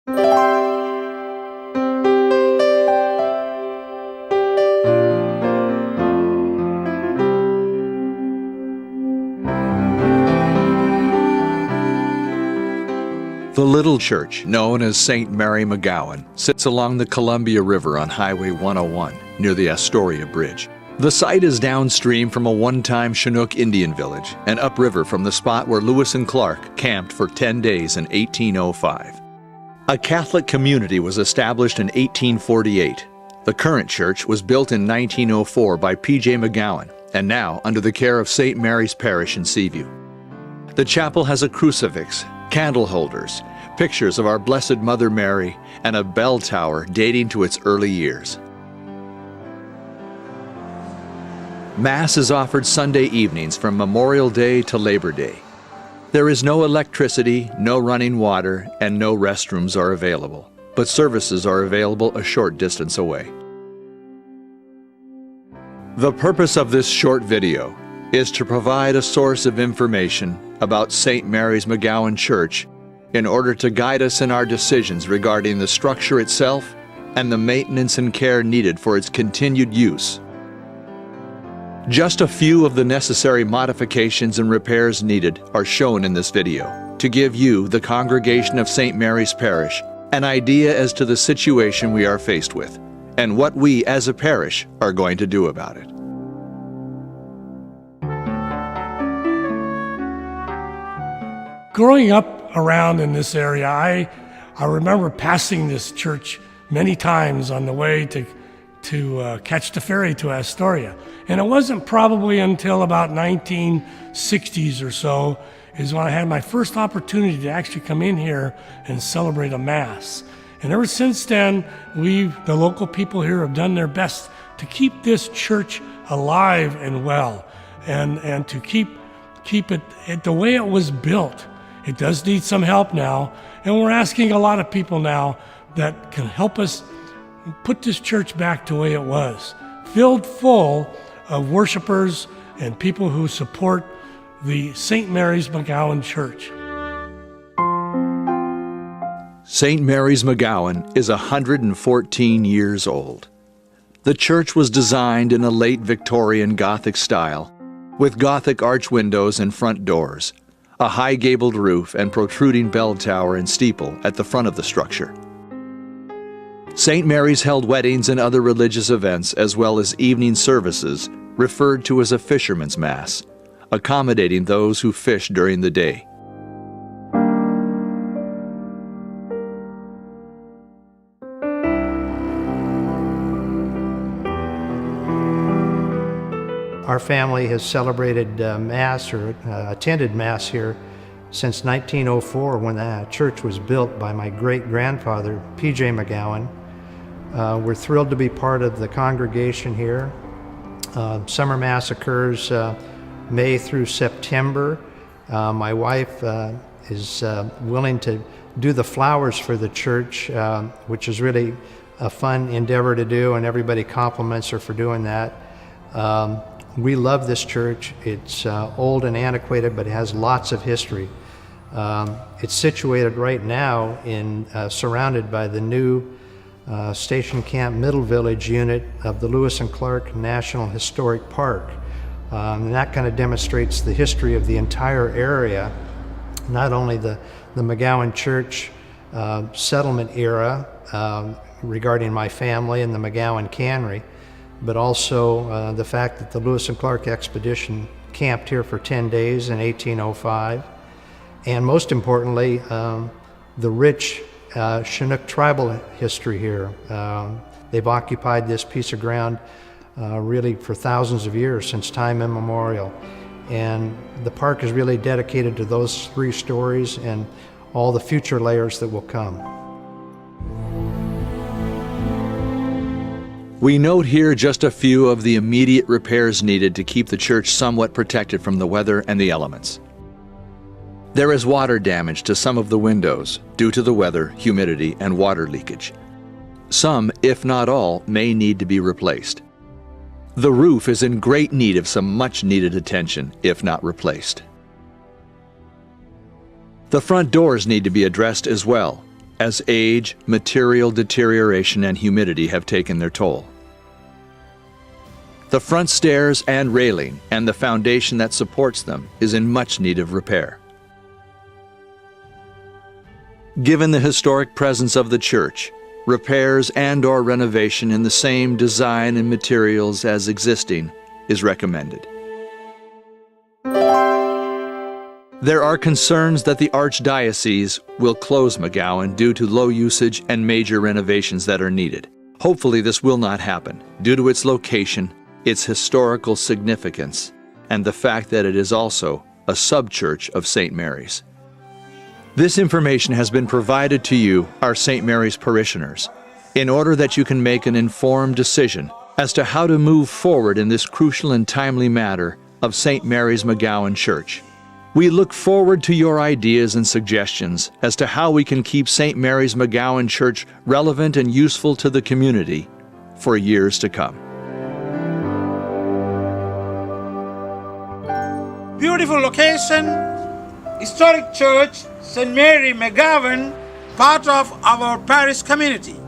The little church, known as St. Mary McGowan, sits along the Columbia River on Highway 101 near the Astoria Bridge. The site is downstream from a one-time Chinook Indian village and upriver from the spot where Lewis and Clark camped for 10 days in 1805. A Catholic community was established in 1848. The current church was built in 1904 by P.J. McGowan and now under the care of St. Mary's Parish in Seaview. The chapel has a crucifix, candle holders, pictures of our Blessed Mother Mary, and a bell tower dating to its early years. Mass is offered Sunday evenings from Memorial Day to Labor Day. There is no electricity, no running water, and no restrooms are available, but services are available a short distance away. The purpose of this short video is to provide a source of information about St. Mary's McGowan Church in order to guide us in our decisions regarding the structure itself and the maintenance and care needed for its continued use. Just a few of the necessary modifications and repairs needed are shown in this video to give you, the congregation of St. Mary's Parish, an idea as to the situation we are faced with and what we as a parish are going to do about it. Growing up around in this area, I remember passing this church many times on the way to catch the ferry to Astoria. And it wasn't probably until about 1960s or so is when I had my first opportunity to actually come in here and celebrate a Mass. And ever since then, the local people here have done their best to keep this church alive and well, and to keep it the way it was built. It does need some help now, and we're asking a lot of people now that can help us put this church back to the way it was, filled full of worshipers and people who support the St. Mary's McGowan Church. St. Mary's McGowan is 114 years old. The church was designed in a late Victorian Gothic style, with Gothic arch windows and front doors, a high gabled roof and protruding bell tower and steeple at the front of the structure. St. Mary's held weddings and other religious events as well as evening services referred to as a fisherman's mass, accommodating those who fish during the day. Our family has celebrated Mass or attended Mass here since 1904 when the church was built by my great-grandfather, P.J. McGowan. We're thrilled to be part of the congregation here. Summer Mass occurs May through September. My wife is willing to do the flowers for the church, which is really a fun endeavor to do, and everybody compliments her for doing that. We love this church. It's old and antiquated, but it has lots of history. It's situated right now surrounded by the new Station Camp Middle Village unit of the Lewis and Clark National Historic Park. And that kind of demonstrates the history of the entire area, not only the McGowan Church settlement era regarding my family and the McGowan Cannery, but also the fact that the Lewis and Clark expedition camped here for 10 days in 1805. And most importantly, the rich Chinook tribal history here. They've occupied this piece of ground really for thousands of years, since time immemorial. And the park is really dedicated to those three stories and all the future layers that will come. We note here just a few of the immediate repairs needed to keep the church somewhat protected from the weather and the elements. There is water damage to some of the windows due to the weather, humidity, and water leakage. Some, if not all, may need to be replaced. The roof is in great need of some much-needed attention, if not replaced. The front doors need to be addressed as well. as age, material deterioration, and humidity have taken their toll. The front stairs and railing and the foundation that supports them is in much need of repair. Given the historic presence of the church, repairs and/or renovation in the same design and materials as existing is recommended. There are concerns that the Archdiocese will close McGowan due to low usage and major renovations that are needed. Hopefully this will not happen due to its location, its historical significance, and the fact that it is also a sub-church of St. Mary's. This information has been provided to you, our St. Mary's parishioners, in order that you can make an informed decision as to how to move forward in this crucial and timely matter of St. Mary's McGowan Church. We look forward to your ideas and suggestions as to how we can keep St. Mary's McGowan Church relevant and useful to the community for years to come. Beautiful location, historic church, St. Mary McGowan, part of our parish community.